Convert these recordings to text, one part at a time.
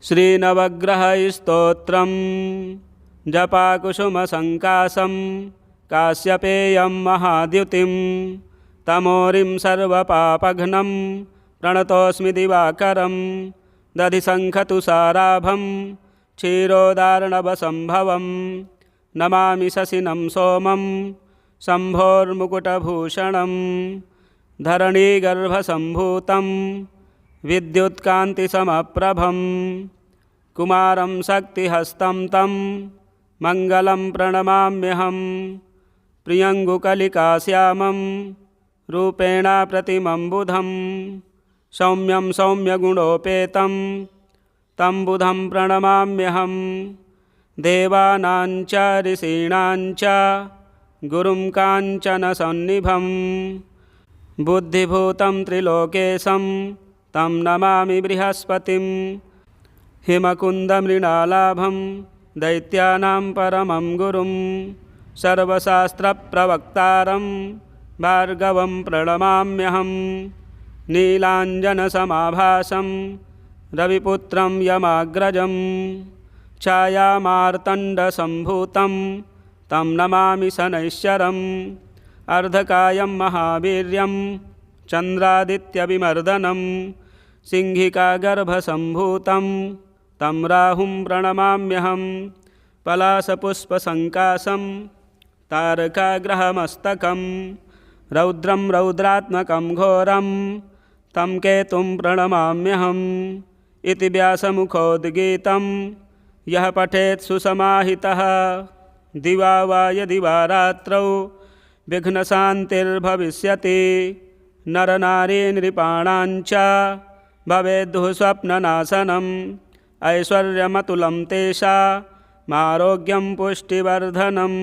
श्रीनवग्रहस्तोत्रम् जपाकुसुमसङ्कासं काश्यपेयं महाद्युतिं तमोरिं सर्वपापघ्नं प्रणतोऽस्मि दिवाकरं दधिशङ्खतुषाराभं क्षीरोदार्णवसम्भवं नमामि शशिनं सोमं शम्भोर्मुकुटभूषणं धरणीगर्भसम्भूतं विद्युत्कान्तिसमप्रभं कुमारं शक्तिहस्तं तं मङ्गलं प्रणमाम्यहं प्रियङ्गुकलिकाश्यामं रूपेण प्रतिमं बुधं सौम्यं सौम्यगुणोपेतं तं बुधं प्रणमाम्यहं देवानां च ऋषीणां च गुरुं काञ्चनसन्निभं बुद्धिभूतं त्रिलोकेशं तं नमामि बृहस्पतिं हिमकुन्दमृणालाभं दैत्यानां परमं गुरुं सर्वशास्त्रप्रवक्तारं भार्गवं प्रणमाम्यहं नीलाञ्जनसमाभासं रविपुत्रं यमाग्रजं छायामार्तण्डसम्भूतं तं नमामि शनैश्चरम् अर्धकायं महावीर्यं चन्द्रादित्यविमर्दनं सिंहिकागर्भसम्भूतं तं राहुं प्रणमाम्यहं पलाशपुष्पसङ्कासं तारकाग्रहमस्तकं रौद्रं रौद्रात्मकं घोरं तं केतुं प्रणमाम्यहम् इति व्यासमुखोद्गीतं यः पठेत् सुसमाहितः दिवा वा यदि वा रात्रौ विघ्नशान्तिर्भविष्यति नरनारीनृपाणां च भवेद्दुः स्वप्ननाशनम् ऐश्वर्यमतुलं तेषामारोग्यं पुष्टिवर्धनं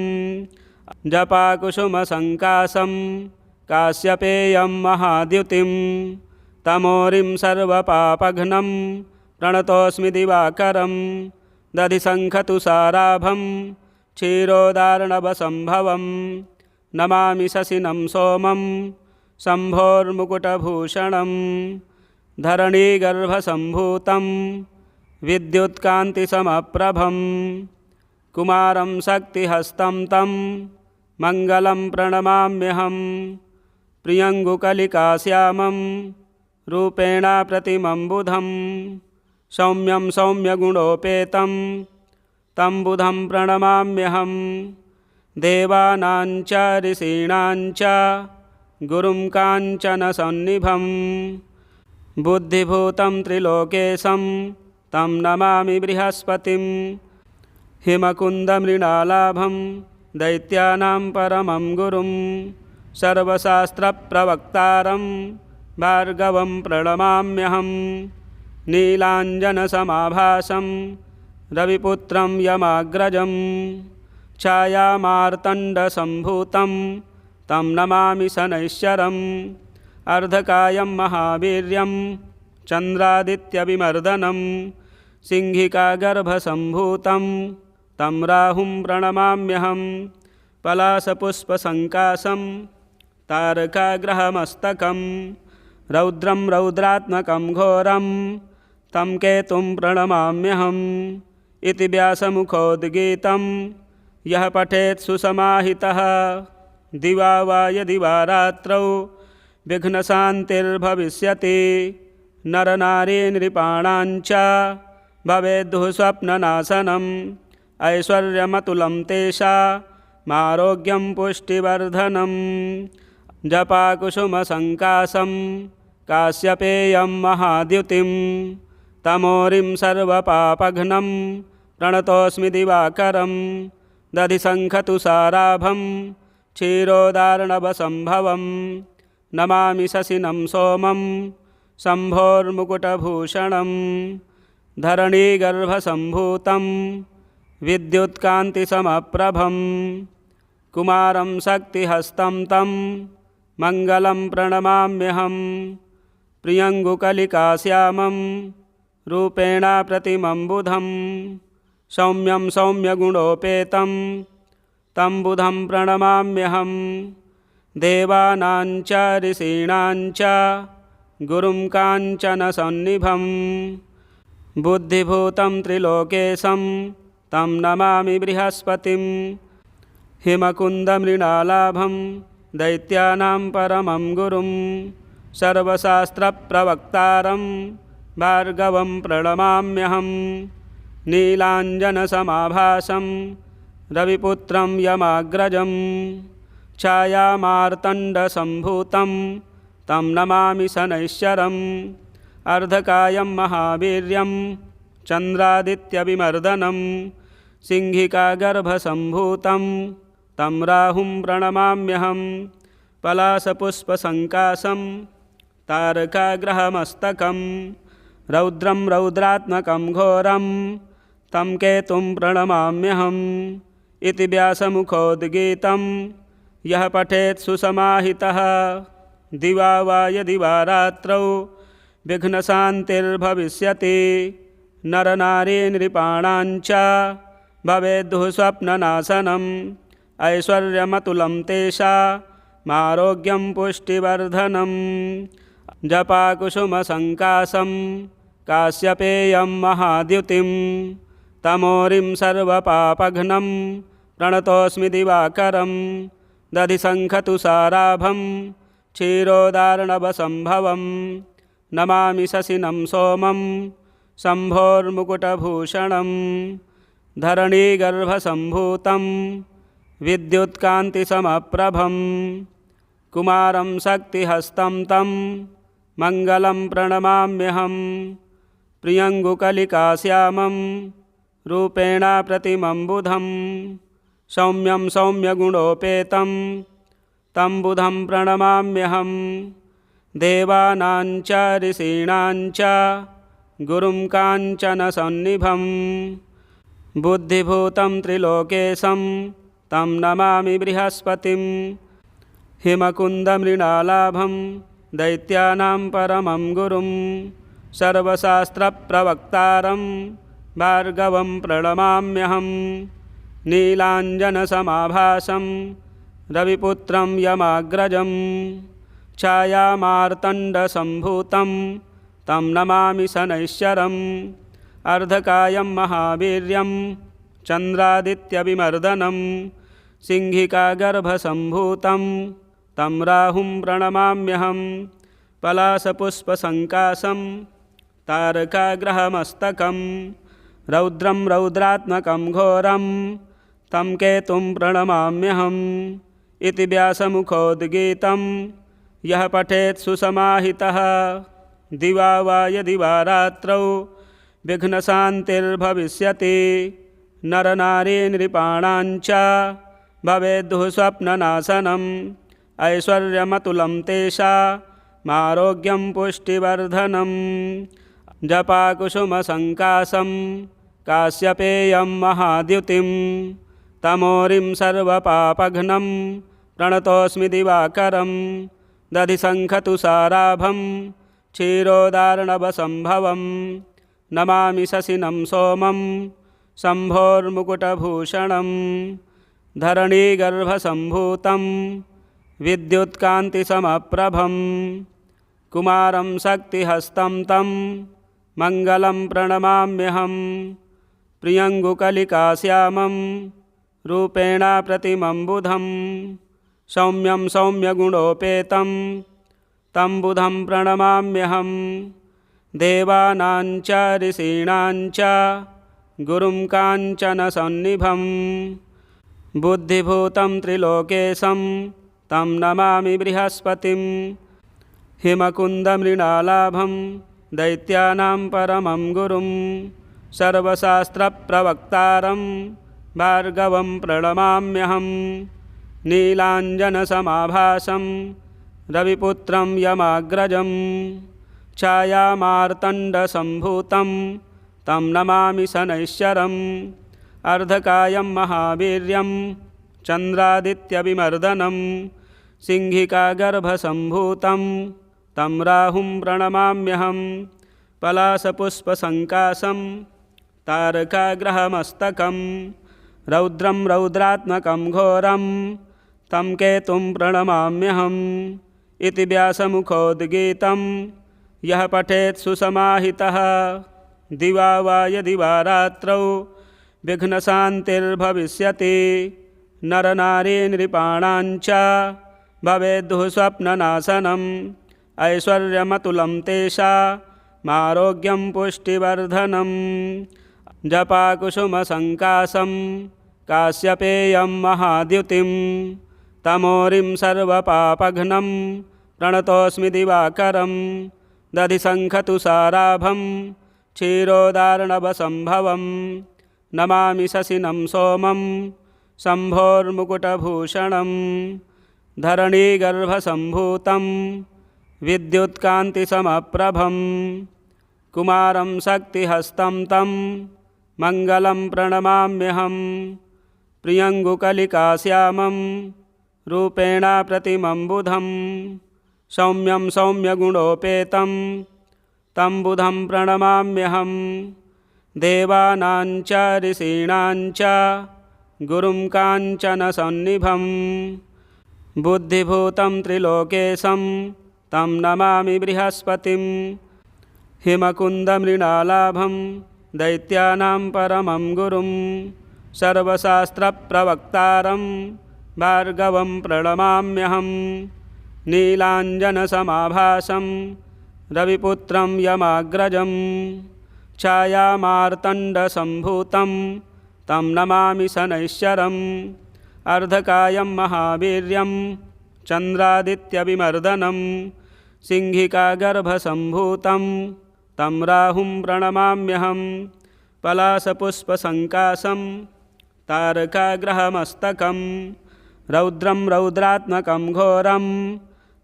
जपाकुसुमसङ्कासं काश्यपेयं महाद्युतिं तमोरिं सर्वपापघ्नं प्रणतोऽस्मि दिवाकरं दधिशङ्खतुषाराभं क्षीरोदार्णवसम्भवं नमामि शशिनं सोमं शम्भोर्मुकुटभूषणं धरणीगर्भसम्भूतं विद्युत्कान्तिसमप्रभं कुमारं शक्तिहस्तं तं मङ्गलं प्रणमाम्यहं प्रियङ्गुकलिकाश्यामं रूपेण प्रतिमं बुधं सौम्यं सौम्यगुणोपेतं तं बुधं प्रणमाम्यहं देवानां च ऋषीणां च गुरुं काञ्चनसन्निभं बुद्धिभूतं त्रिलोकेशं तं नमामि बृहस्पतिं हिमकुन्दमृणालाभं दैत्यानां परमं गुरुं सर्वशास्त्रप्रवक्तारं भार्गवं प्रणमाम्यहं नीलाञ्जनसमाभासं रविपुत्रं यमाग्रजं छायामार्तण्डसम्भूतं तं नमामि शनैश्चरम् अर्धकायं महावीर्यं चन्द्रादित्यविमर्दनं सिंहिकागर्भसम्भूतं तं राहुं प्रणमाम्यहं पलाशपुष्पसङ्कासं तारकाग्रहमस्तकं रौद्रं रौद्रात्मकं घोरं तं केतुं प्रणमाम्यहम् इति व्यासमुखोद्गीतं यः पठेत् सुसमाहितः दिवा वा यदि वा रात्रौ विघ्नशान्तिर्भविष्यति नरनारीनृपाणां च भवेद्दुः स्वप्ननाशनम् ऐश्वर्यमतुलं तेषामारोग्यं पुष्टिवर्धनं जपाकुसुमसङ्कासं काश्यपेयं महाद्युतिं तमोरिं सर्वपापघ्नं प्रणतोऽस्मि दिवाकरं दधिशङ्खतुषाराभं क्षीरोदार्णवसम्भवं नमामि शशिनं सोमं शम्भोर्मुकुटभूषणं धरणीगर्भसम्भूतं विद्युत्कान्तिसमप्रभं कुमारं शक्तिहस्तं तं मङ्गलं प्रणमाम्यहं प्रियङ्गुकलिकाश्यामं रूपेण प्रतिमं बुधं सौम्यं सौम्यगुणोपेतं तं बुधं प्रणमाम्यहं देवानां च ऋषीणां च गुरुं काञ्चनसन्निभं बुद्धिभूतं त्रिलोकेशं तं नमामि बृहस्पतिं। हिमकुन्दमृणालाभं दैत्यानां परमं गुरुं सर्वशास्त्रप्रवक्तारं भार्गवं प्रणमाम्यहं। नीलाञ्जनसमाभासं रविपुत्रं यमाग्रजं छायामार्तण्डसम्भूतं तं नमामि शनैश्चरम्। अर्धकायं महावीर्यं चन्द्रादित्यविमर्दनं सिंहिकागर्भसम्भूतं तं राहुं प्रणमाम्यहं। पलाशपुष्पसङ्काशं तारकाग्रहमस्तकं रौद्रं रौद्रात्मकं घोरं तं केतुं प्रणमाम्यहम्। इति व्यासमुखोद्गीतं यः पठेत् सुसमाहितः दिवा वा यदि वा रात्रौ विघ्नशान्तिर्भविष्यति। नरनारीनृपाणाञ्च भवेद्दुः स्वप्ननाशनम् ऐश्वर्यमतुलं तेषामारोग्यं पुष्टिवर्धनम्। जपाकुसुमसङ्काशं काश्यपेयं महाद्युतिं तमोरिं सर्वपापघ्नं प्रणतोऽस्मि दिवाकरं। दधिशङ्खतुषाराभं क्षीरोदार्णवसम्भवं नमामि शशिनं सोमं शम्भोर्मुकुटभूषणं। धरणीगर्भसम्भूतं विद्युत्कान्तिसमप्रभं कुमारं शक्तिहस्तं तं मङ्गलं प्रणमाम्यहं। प्रियङ्गुकलिकाश्यामं रूपेण प्रतिमं बुधं सौम्यं सौम्यगुणोपेतं तं बुधं प्रणमाम्यहं। देवानां च ऋषीणां च गुरुं काञ्चनसन्निभं बुद्धिभूतं त्रिलोकेशं तं नमामि बृहस्पतिं। हिमकुन्दमृणालाभं दैत्यानां परमं गुरुं सर्वशास्त्रप्रवक्तारं भार्गवं प्रणमाम्यहं। नीलाञ्जनसमाभासं रविपुत्रं यमाग्रजं छायामार्तण्डसम्भूतं तं नमामि शनैश्चरम्। अर्धकायं महावीर्यं चन्द्रादित्यविमर्दनं सिंहिकागर्भसम्भूतं तं राहुं प्रणमाम्यहं। पलाशपुष्पसङ्काशं तारकाग्रहमस्तकं रौद्रं रौद्रात्मकं घोरं तं केतुं प्रणमाम्यहम्। इति व्यासमुखोद्गीतं यः पठेत् सुसमाहितः दिवा वा यदि वा रात्रौ विघ्नशान्तिर्भविष्यति। नरनारीनृपाणाञ्च भवेद्दुः स्वप्ननाशनम् ऐश्वर्यमतुलं तेषामारोग्यं पुष्टिवर्धनम्। जपाकुसुमसङ्काशं काश्यपेयं महाद्युतिं तमोरिं सर्वपापघ्नं प्रणतोऽस्मि दिवाकरं। दधिशङ्खतुषाराभं क्षीरोदार्णवसम्भवं नमामि शशिनं सोमं शम्भोर्मुकुटभूषणं। धरणीगर्भसम्भूतं विद्युत्कान्तिसमप्रभं कुमारं शक्तिहस्तं तं मङ्गलं प्रणमाम्यहं। प्रियङ्गुकलिकाश्यामं रूपेण प्रतिमं बुधं सौम्यं सौम्यगुणोपेतं तं बुधं प्रणमाम्यहं। देवानां च ऋषीणां च गुरुं काञ्चनसन्निभं बुद्धिभूतं त्रिलोकेशं तं नमामि बृहस्पतिं। हिमकुन्दमृणालाभं दैत्यानां परमं गुरुं सर्वशास्त्रप्रवक्तारं भार्गवं प्रणमाम्यहं। नीलाञ्जनसमाभासं रविपुत्रं यमाग्रजं छायामार्तण्डसम्भूतं तं नमामि शनैश्चरम्। अर्धकायं महावीर्यं चन्द्रादित्यविमर्दनं सिंहिकागर्भसम्भूतं तं राहुं प्रणमाम्यहं। पलाशपुष्पसङ्काशं तारकाग्रहमस्तकं रौद्रं रौद्रात्मकं घोरं तं केतुं प्रणमाम्यहम्। इति व्यासमुखोद्गीतं यः पठेत् सुसमाहितः दिवा वा यदि वा रात्रौ विघ्नशान्तिर्भविष्यति नरनारी नृपाणाञ्च भवेद्दुः स्वप्ननाशनम् ऐश्वर्यमतुलं तेषामारोग्यं पुष्टिवर्धनम् जपाकुसुमसङ्काशं काश्यपेयं महाद्युतिं तमोरिं सर्वपापघ्नं प्रणतोऽस्मि दिवाकरं दधिशङ्खतुषाराभं क्षीरोदार्णवसम्भवं नमामि शशिनं सोमं शम्भोर्मुकुटभूषणं धरणीगर्भसम्भूतं विद्युत्कान्तिसमप्रभं कुमारं शक्तिहस्तं तं मङ्गलं प्रणमाम्यहं प्रियङ्गुकलिकाश्यामं रूपेण प्रतिमं बुधं सौम्यं सौम्यगुणोपेतं तं बुधं प्रणमाम्यहं देवानां च ऋषीणां च गुरुं काञ्चनसन्निभं बुद्धिभूतं त्रिलोकेशं तं नमामि बृहस्पतिं हिमकुन्दमृणालाभं दैत्यानां परमं गुरुं सर्वशास्त्रप्रवक्तारं भार्गवं प्रणमाम्यहं नीलाञ्जनसमाभासं रविपुत्रं यमाग्रजं छायामार्तण्डसम्भूतं तं नमामि शनैश्चरम् अर्धकायं महावीर्यं चन्द्रादित्यविमर्दनं सिंहिकागर्भसम्भूतं तं राहुं प्रणमाम्यहं पलाशपुष्पसङ्काशं तारकाग्रहमस्तकं रौद्रं रौद्रात्मकं घोरं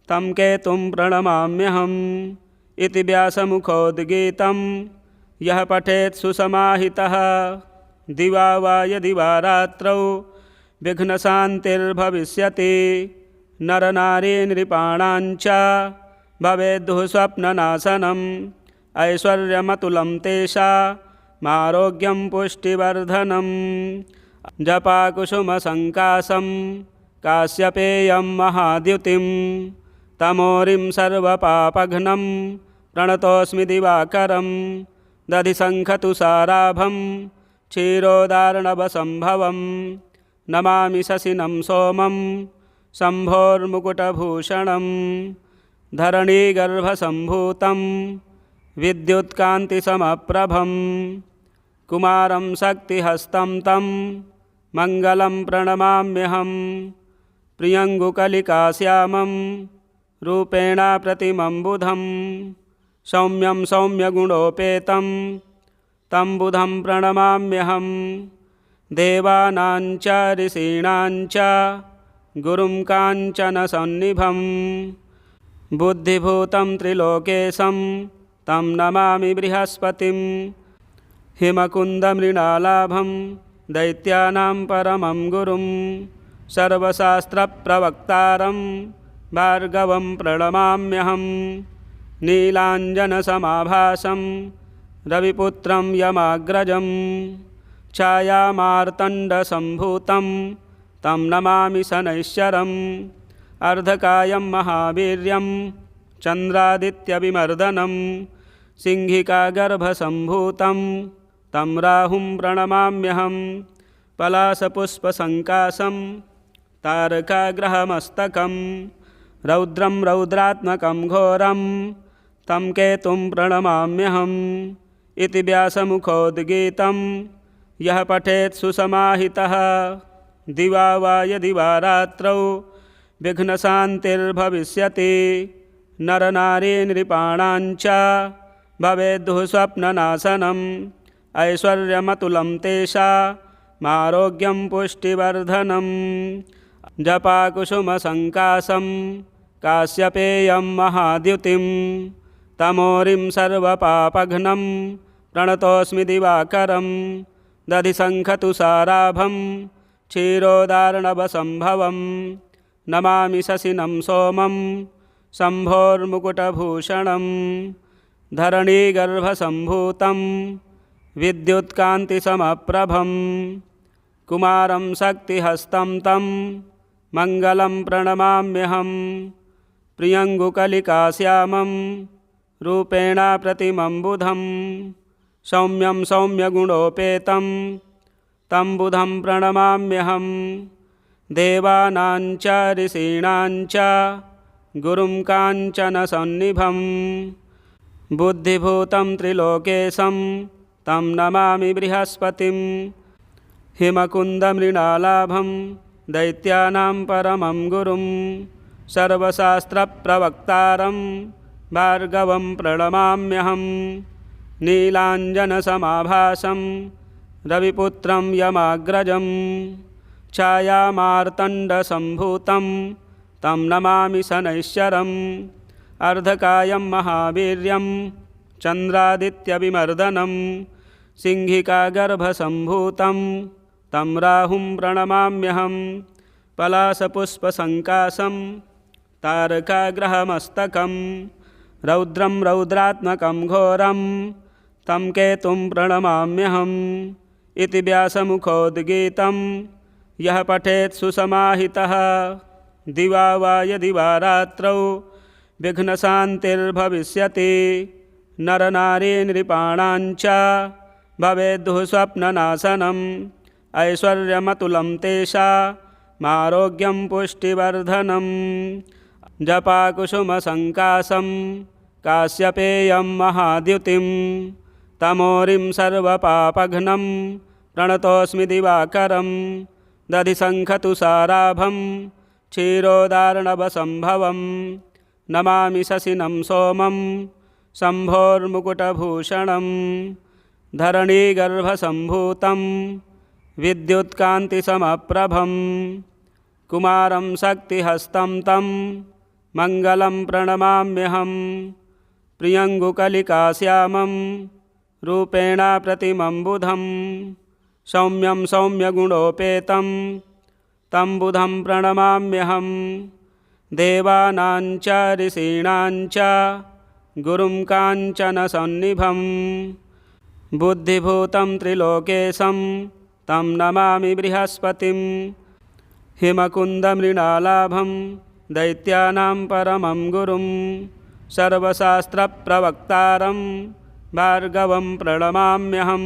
तं केतुं प्रणमाम्यहम् इति व्यासमुखोद्गीतं यः पठेत् सुसमाहितः दिवा वा यदि वा रात्रौ विघ्नशान्तिर्भविष्यति नरनारी नृपाणाञ्च भवेद्दुः स्वप्ननाशनम् ऐश्वर्यमतुलं तेषामारोग्यं पुष्टिवर्धनम् जपाकुसुमसङ्काशं काश्यपेयं महाद्युतिं तमोरिं सर्वपापघ्नं प्रणतोऽस्मि दिवाकरं दधिशङ्खतुषाराभं क्षीरोदार्णवसम्भवं नमामि शशिनं सोमं शम्भोर्मुकुटभूषणं धरणीगर्भसम्भूतं विद्युत्कान्तिसमप्रभं कुमारं शक्तिहस्तं तं मङ्गलं प्रणमाम्यहं प्रियङ्गुकलिकाश्यामं रूपेण प्रतिमं बुधं सौम्यं सौम्यगुणोपेतं तं बुधं प्रणमाम्यहं देवानां च ऋषीणां च गुरुं काञ्चनसन्निभं बुद्धिभूतं त्रिलोकेशं तं नमामि बृहस्पतिं हिमकुन्दमृणालाभं दैत्यानां परमं गुरुं सर्वशास्त्रप्रवक्तारं भार्गवं प्रणमाम्यहं नीलाञ्जनसमाभासं रविपुत्रं यमाग्रजं छायामार्तण्डसम्भूतं तं नमामि शनैश्चरम् अर्धकायं महावीर्यं चन्द्रादित्यविमर्दनं सिंहिकागर्भसम्भूतं तं राहुं प्रणमाम्यहं पलाशपुष्पसङ्काशं तारकाग्रहमस्तकं रौद्रं रौद्रात्मकं घोरं तं केतुं प्रणमाम्यहम् इति व्यासमुखोद्गीतं यः पठेत् सुसमाहितः दिवा वा यदि वा रात्रौ विघ्नशान्तिर्भविष्यति नरनारी नृपाणाञ्च भवेद्दुः स्वप्ननाशनम् ऐश्वर्यमतुलं तेषामारोग्यं पुष्टिवर्धनम् जपाकुसुमसङ्काशं काश्यपेयं महाद्युतिं तमोरिं सर्वपापघ्नं प्रणतोऽस्मि दिवाकरं दधिशङ्खतुषाराभं क्षीरोदार्णवसम्भवं नमामि शशिनं सोमं शम्भोर्मुकुटभूषणं धरणीगर्भसम्भूतं विद्युत्कान्तिसमप्रभं कुमारं शक्तिहस्तं तं मङ्गलं प्रणमाम्यहं प्रियङ्गुकलिकाश्यामं रूपेण प्रतिमं बुधं सौम्यं सौम्यगुणोपेतं तं बुधं प्रणमाम्यहं देवानां च ऋषीणां च गुरुं काञ्चनसन्निभं बुद्धिभूतं त्रिलोकेशं तं नमामि बृहस्पतिं हिमकुन्दमृणालाभं दैत्यानां परमं गुरुं सर्वशास्त्रप्रवक्तारं भार्गवं प्रणमाम्यहं नीलाञ्जनसमाभासं रविपुत्रं यमाग्रजं छायामार्तण्डसम्भूतं तं नमामि शनैश्चरम् अर्धकायं महावीर्यं चन्द्रादित्यविमर्दनं सिंहिकागर्भसम्भूतं तं राहुं प्रणमाम्यहं पलाशपुष्पसङ्काशं तारकाग्रहमस्तकं रौद्रं रौद्रात्मकं घोरं तं केतुं प्रणमाम्यहम् इति व्यासमुखोद्गीतं यः पठेत् सुसमाहितः दिवा वा यदि वा रात्रौ विघ्नशान्तिर्भविष्यति नरनारी नृपाणां च भवेद्दुः स्वप्ननाशनम् ऐश्वर्यमतुलं तेषामारोग्यं पुष्टिवर्धनम् जपाकुसुमसङ्काशं काश्यपेयं महाद्युतिं तमोरिं सर्वपापघ्नं प्रणतोऽस्मि दिवाकरं दधिशङ्खतुषाराभं क्षीरोदार्णवसम्भवं नमामि शशिनं सोमं शम्भोर्मुकुटभूषणं धरणीगर्भसम्भूतं विद्युत्कान्तिसमप्रभं कुमारं शक्तिहस्तं तं मङ्गलं प्रणमाम्यहं प्रियङ्गुकलिकाश्यामं रूपेण प्रतिमं बुधं सौम्यं सौम्यगुणोपेतं तं बुधं प्रणमाम्यहं देवानां च ऋषीणां च गुरुं काञ्चनसन्निभं बुद्धिभूतं त्रिलोकेशं तं नमामि बृहस्पतिं हिमकुन्दमृणालाभं दैत्यानां परमं गुरुं सर्वशास्त्रप्रवक्तारं भार्गवं प्रणमाम्यहं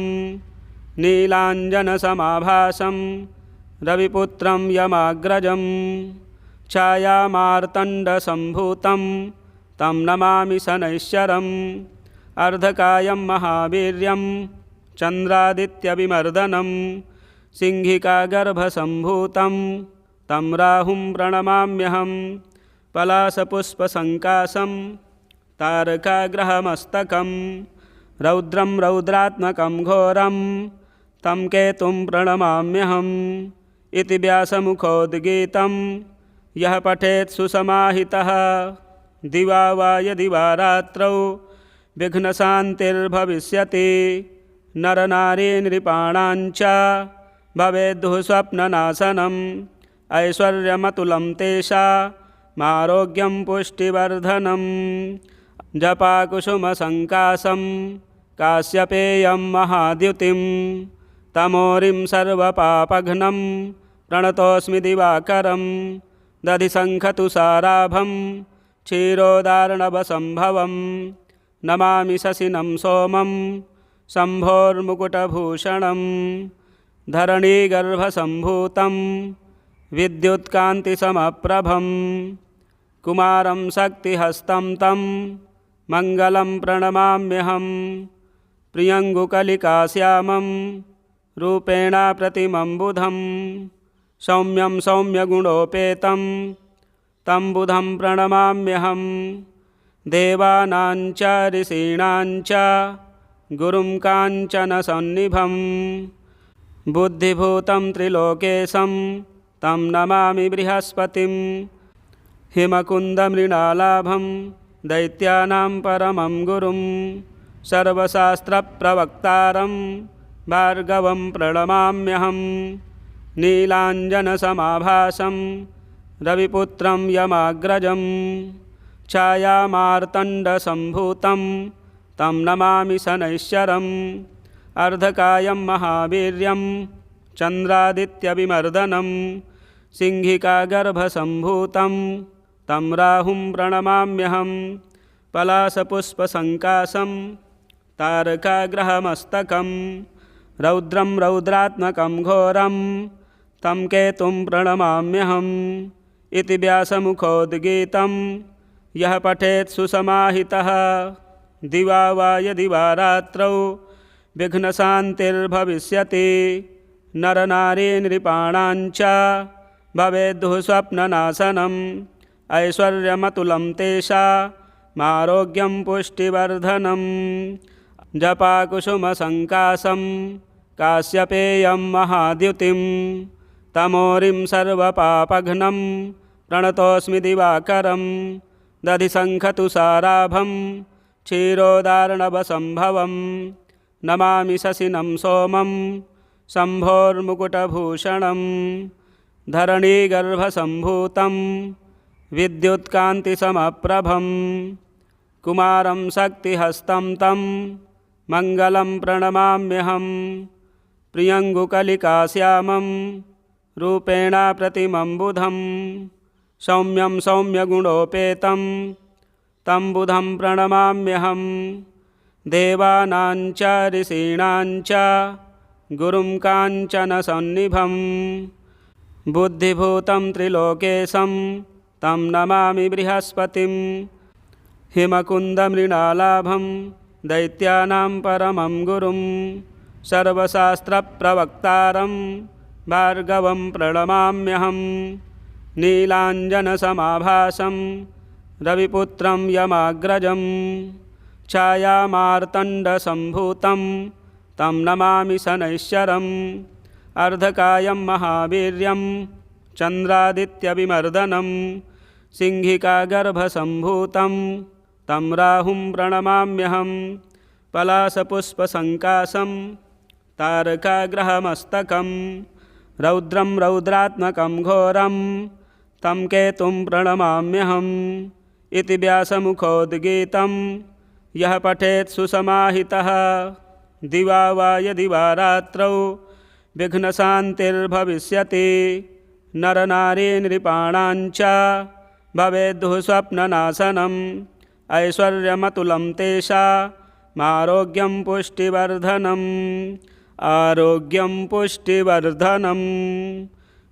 नीलाञ्जनसमाभासं रविपुत्रं यमाग्रजं छायामार्तण्डसम्भूतं तं नमामि शनैश्चरम् अर्धकायं महावीर्यं चन्द्रादित्यविमर्दनं सिंहिकागर्भसम्भूतं तं राहुं प्रणमाम्यहं पलाशपुष्पसङ्काशं तारकाग्रहमस्तकं रौद्रं रौद्रात्मकं घोरं तं केतुं प्रणमाम्यहम् इति व्यासमुखोद्गीतं यः पठेत् सुसमाहितः दिवा वा यदि वा रात्रौ विघ्नशान्तिर्भविष्यति नरनारी नृपाणां च भवेद्दुः स्वप्ननाशनम् ऐश्वर्यमतुलं तेषामारोग्यं पुष्टिवर्धनम् जपाकुसुमसङ्काशं काश्यपेयं महाद्युतिं तमोरिं सर्वपापघ्नं प्रणतोऽस्मि दिवाकरं दधिशङ्खतुषाराभं क्षीरोदार्णवसम्भवं नमामि शशिनं सोमं शम्भोर्मुकुटभूषणं धरणीगर्भसम्भूतं विद्युत्कान्तिसमप्रभं कुमारं शक्तिहस्तं तं मङ्गलं प्रणमाम्यहं प्रियङ्गुकलिकाश्यामं रूपेण प्रतिमं बुधं सौम्यं सौम्यगुणोपेतं तं बुधं प्रणमाम्यहं देवानां च ऋषीणां च गुरुं काञ्चनसन्निभं बुद्धिभूतं त्रिलोकेशं तं नमामि बृहस्पतिं हिमकुन्दमृणालाभं दैत्यानां परमं गुरुं सर्वशास्त्रप्रवक्तारं भार्गवं प्रणमाम्यहं नीलाञ्जनसमाभासं रविपुत्रं यमाग्रजं छायामार्तण्डसम्भूतं तं नमामि शनैश्चरम् अर्धकायं महावीर्यं चन्द्रादित्यविमर्दनं सिंहिकागर्भसम्भूतं तं राहुं प्रणमाम्यहं पलाशपुष्पसङ्काशं तारकाग्रहमस्तकं रौद्रं रौद्रात्मकं घोरं तं केतुं प्रणमाम्यहम् इति व्यासमुखोद्गीतं यः पठेत् सुसमाहितः दिवा वा यदि वा रात्रौ विघ्नशान्तिर्भविष्यति नरनारी नृपाणाञ्च भवेद्दुः स्वप्ननाशनम् ऐश्वर्यमतुलं तेषामारोग्यं पुष्टिवर्धनम् जपाकुसुमसङ्काशं काश्यपेयं महाद्युतिं तमोरिं सर्वपापघ्नं प्रणतोऽस्मि दिवाकरं दधिशङ्खतुषाराभं क्षीरोदार्णवसम्भवं नमामि शशिनं सोमं शम्भोर्मुकुटभूषणं धरणीगर्भसम्भूतं विद्युत्कान्तिसमप्रभं कुमारं शक्तिहस्तं तं मङ्गलं प्रणमाम्यहं प्रियङ्गुकलिकाश्यामं रूपेण प्रतिमं बुधं सौम्यं सौम्यगुणोपेतं तं बुधं प्रणमाम्यहं देवानां च ऋषीणां च गुरुं काञ्चनसन्निभं बुद्धिभूतं त्रिलोकेशं तं नमामि बृहस्पतिं हिमकुन्दमृणालाभं दैत्यानां परमं गुरुं सर्वशास्त्रप्रवक्तारं भार्गवं प्रणमाम्यहं नीलाञ्जनसमाभासं रविपुत्रं यमाग्रजं छायामार्तण्डसम्भूतं तं नमामि शनैश्चरम् अर्धकायं महावीर्यं चन्द्रादित्यविमर्दनं सिंहिकागर्भसम्भूतं तं राहुं प्रणमाम्यहं पलाशपुष्पसङ्काशं तारकाग्रहमस्तकं रौद्रं रौद्रात्मकं घोरं तं केतुं प्रणमाम्यहम् इति व्यासमुखोद्गीतं यः पठेत् सुसमाहितः दिवा वा यदि वा रात्रौ विघ्नशान्तिर्भविष्यति नरनारी नृपाणाञ्च भवेद्दुः स्वप्ननाशनम् ऐश्वर्यमतुलं तेषामारोग्यं पुष्टिवर्धनम् आरोग्यं पुष्टिवर्धनम्।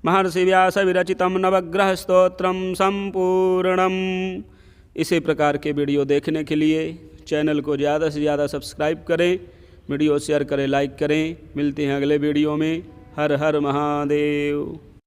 महर्षि व्यास विरचितं नवग्रह स्तोत्रम संपूर्णम। इसी प्रकार के वीडियो देखने के लिए चैनल को ज़्यादा से ज़्यादा सब्सक्राइब करें, वीडियो शेयर करें, लाइक करें। मिलते हैं अगले वीडियो में। हर हर महादेव।